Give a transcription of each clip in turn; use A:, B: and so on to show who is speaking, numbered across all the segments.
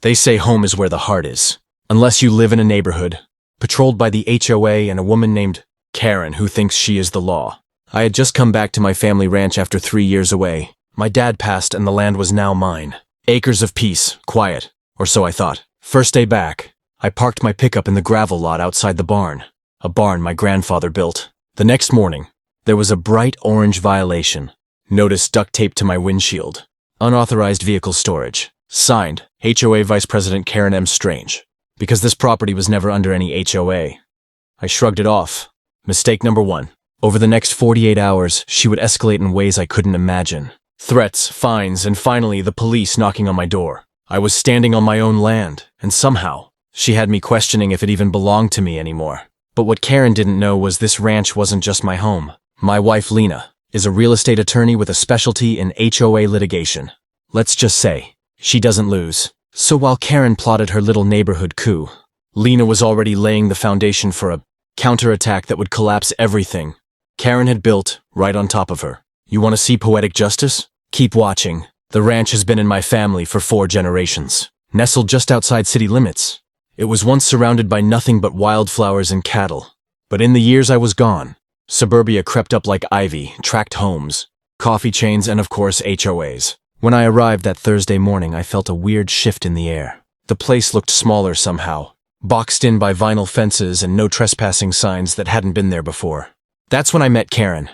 A: They say home is where the heart is. Unless you live in a neighborhood, patrolled by the HOA and a woman named Karen who thinks she is the law. I had just come back to my family ranch after 3 years away. My dad passed and the land was now mine. Acres of peace, quiet, or so I thought. First day back, I parked my pickup in the gravel lot outside the barn, a barn my grandfather built. The next morning, there was a bright orange violation. Notice duct taped to my windshield. Unauthorized vehicle storage. Signed, HOA Vice President Karen M. Strange. Because this property was never under any HOA. I shrugged it off. Mistake number 1. Over the next 48 hours, she would escalate in ways I couldn't imagine. Threats, fines, and finally the police knocking on my door. I was standing on my own land, and somehow, she had me questioning if it even belonged to me anymore. But what Karen didn't know was this ranch wasn't just my home. My wife, Lena, is a real estate attorney with a specialty in HOA litigation. Let's just say, she doesn't lose. So while Karen plotted her little neighborhood coup, Lena was already laying the foundation for a counterattack that would collapse everything Karen had built right on top of her. You want to see poetic justice? Keep watching. The ranch has been in my family for 4 generations. Nestled just outside city limits, it was once surrounded by nothing but wildflowers and cattle. But in the years I was gone, suburbia crept up like ivy, tract homes, coffee chains, and of course HOAs. When I arrived that Thursday morning, I felt a weird shift in the air. The place looked smaller somehow, boxed in by vinyl fences and no trespassing signs that hadn't been there before. That's when I met Karen.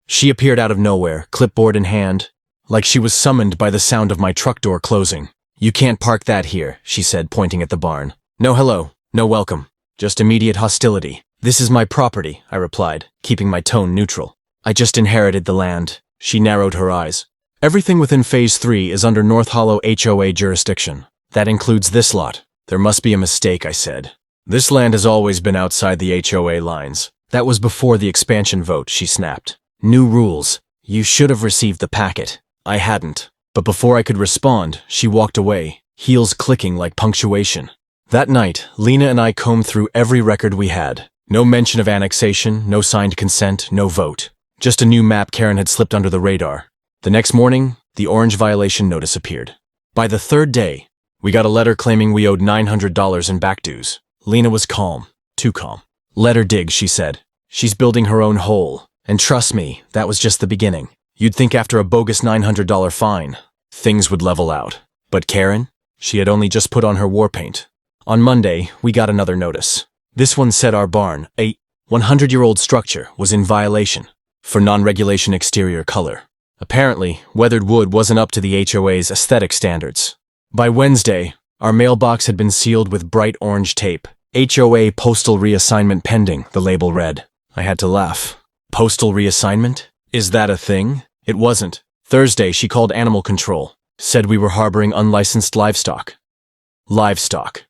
A: She appeared out of nowhere, clipboard in hand, like she was summoned by the sound of my truck door closing. "You can't park that here," she said, pointing at the barn. "No hello, no welcome, just immediate hostility." "This is my property," I replied, keeping my tone neutral. "I just inherited the land." She narrowed her eyes. "Everything within Phase 3 is under North Hollow HOA jurisdiction. That includes this lot." "There must be a mistake," I said. "This land has always been outside the HOA lines." "That was before the expansion vote," she snapped. "New rules. You should have received the packet." I hadn't. But before I could respond, she walked away, heels clicking like punctuation. That night, Lena and I combed through every record we had. No mention of annexation, no signed consent, no vote. Just a new map Karen had slipped under the radar. The next morning, the orange violation notice appeared. By the 3rd day, we got a letter claiming we owed $900 in back dues. Lena was calm, too calm. "Let her dig," she said. "She's building her own hole. And trust me, that was just the beginning. You'd think after a bogus $900 fine, things would level out. But Karen? She had only just put on her war paint. On Monday, we got another notice. This one said our barn, a 100-year-old structure, was in violation for non-regulation exterior color. Apparently, weathered wood wasn't up to the HOA's aesthetic standards. By Wednesday, our mailbox had been sealed with bright orange tape. "HOA postal reassignment pending," the label read. I had to laugh. Postal reassignment? Is that a thing? It wasn't. Thursday, she called animal control, said we were harboring unlicensed livestock. Livestock.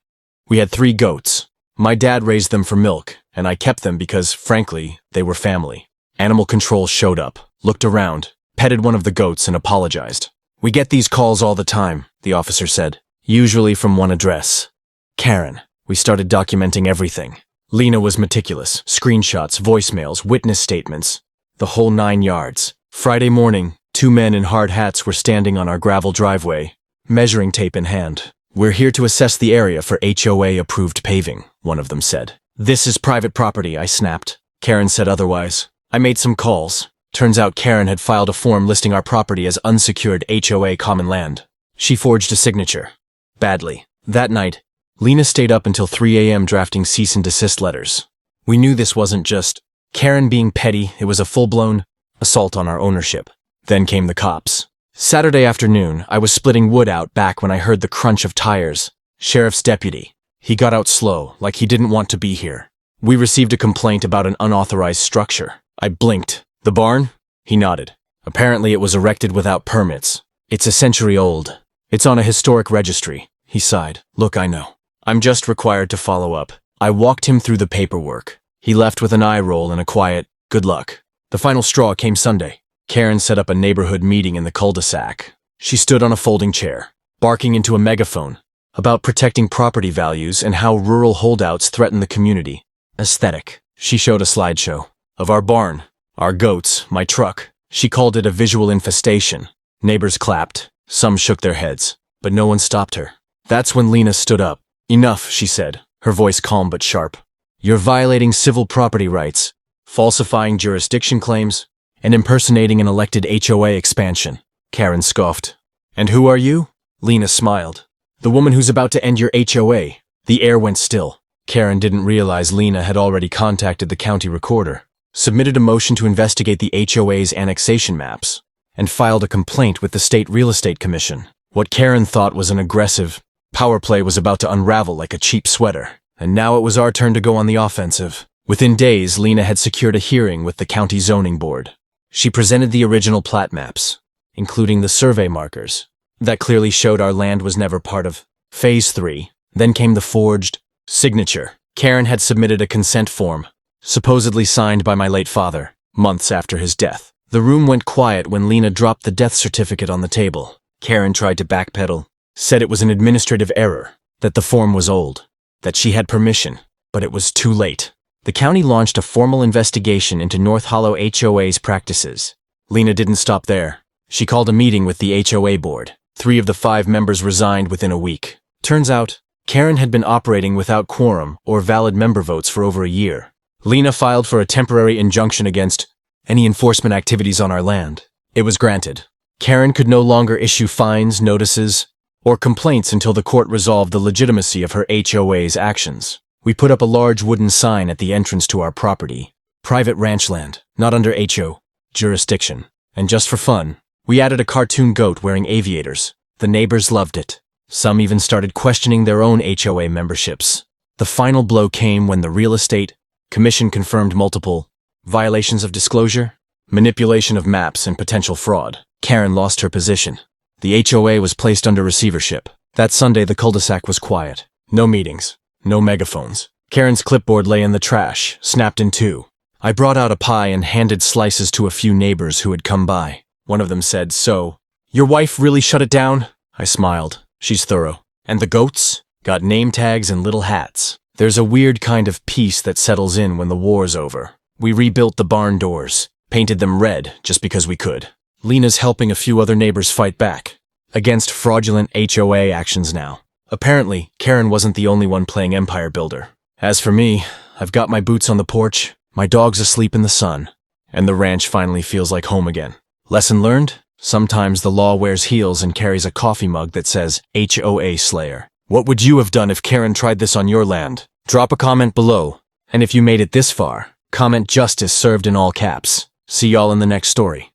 A: We had 3 goats. My dad raised them for milk, and I kept them because, frankly, they were family. Animal control showed up, looked around, petted one of the goats and apologized. "We get these calls all the time," the officer said, "usually from one address. Karen." We started documenting everything. Lena was meticulous. Screenshots, voicemails, witness statements. The whole 9 yards. Friday morning, 2 men in hard hats were standing on our gravel driveway, measuring tape in hand. "We're here to assess the area for HOA-approved paving," one of them said. "This is private property," I snapped. Karen said otherwise. I made some calls. Turns out Karen had filed a form listing our property as unsecured HOA common land. She forged a signature. Badly. That night, Lena stayed up until 3 a.m. drafting cease and desist letters. We knew this wasn't just Karen being petty, it was a full-blown assault on our ownership. Then came the cops. Saturday afternoon, I was splitting wood out back when I heard the crunch of tires. Sheriff's deputy. He got out slow, like he didn't want to be here. "We received a complaint about an unauthorized structure." I blinked. "The barn?" He nodded. "Apparently it was erected without permits. It's a century old. It's on a historic registry." He sighed. "Look, I know. I'm just required to follow up." I walked him through the paperwork. He left with an eye roll and a quiet, "Good luck." The final straw came Sunday. Karen set up a neighborhood meeting in the cul-de-sac. She stood on a folding chair, barking into a megaphone about protecting property values and how rural holdouts threaten the community. Aesthetic. She showed a slideshow of our barn, our goats, my truck. She called it a visual infestation. Neighbors clapped. Some shook their heads, but no one stopped her. That's when Lena stood up. Enough, she said, her voice calm but sharp. You're violating civil property rights, falsifying jurisdiction claims, and impersonating an elected HOA expansion. Karen scoffed. And who are you? Lena smiled. The woman who's about to end your HOA. The air went still. Karen didn't realize Lena had already contacted the county recorder, submitted a motion to investigate the HOA's annexation maps, and filed a complaint with the State Real Estate Commission. What Karen thought was an aggressive power play was about to unravel like a cheap sweater, and now it was our turn to go on the offensive. Within days, Lena had secured a hearing with the county zoning board. She presented the original plat maps, including the survey markers, that clearly showed our land was never part of Phase 3. Then came the forged signature. Karen had submitted a consent form, supposedly signed by my late father, months after his death. The room went quiet when Lena dropped the death certificate on the table. Karen tried to backpedal, said it was an administrative error, that the form was old, that she had permission, but it was too late. The county launched a formal investigation into North Hollow HOA's practices. Lena didn't stop there. She called a meeting with the HOA board. 3 of the 5 members resigned within a week. Turns out, Karen had been operating without quorum or valid member votes for over a year. Lena filed for a temporary injunction against any enforcement activities on our land. It was granted. Karen could no longer issue fines, notices, or complaints until the court resolved the legitimacy of her HOA's actions. We put up a large wooden sign at the entrance to our property. Private ranch land, not under HO jurisdiction. And just for fun, we added a cartoon goat wearing aviators. The neighbors loved it. Some even started questioning their own HOA memberships. The final blow came when the Real Estate Commission confirmed multiple violations of disclosure, manipulation of maps, and potential fraud. Karen lost her position. The HOA was placed under receivership. That Sunday, the cul-de-sac was quiet. No meetings, no megaphones. Karen's clipboard lay in the trash, snapped in 2. I brought out a pie and handed slices to a few neighbors who had come by. One of them said, "So, your wife really shut it down?" I smiled. She's thorough. And the goats? Got name tags and little hats. There's a weird kind of peace that settles in when the war's over. We rebuilt the barn doors, painted them red just because we could. Lena's helping a few other neighbors fight back against fraudulent HOA actions now. Apparently, Karen wasn't the only one playing empire builder. As for me, I've got my boots on the porch, my dog's asleep in the sun, and the ranch finally feels like home again. Lesson learned? Sometimes the law wears heels and carries a coffee mug that says HOA Slayer. What would you have done if Karen tried this on your land? Drop a comment below. And if you made it this far, comment justice served in all caps. See y'all in the next story.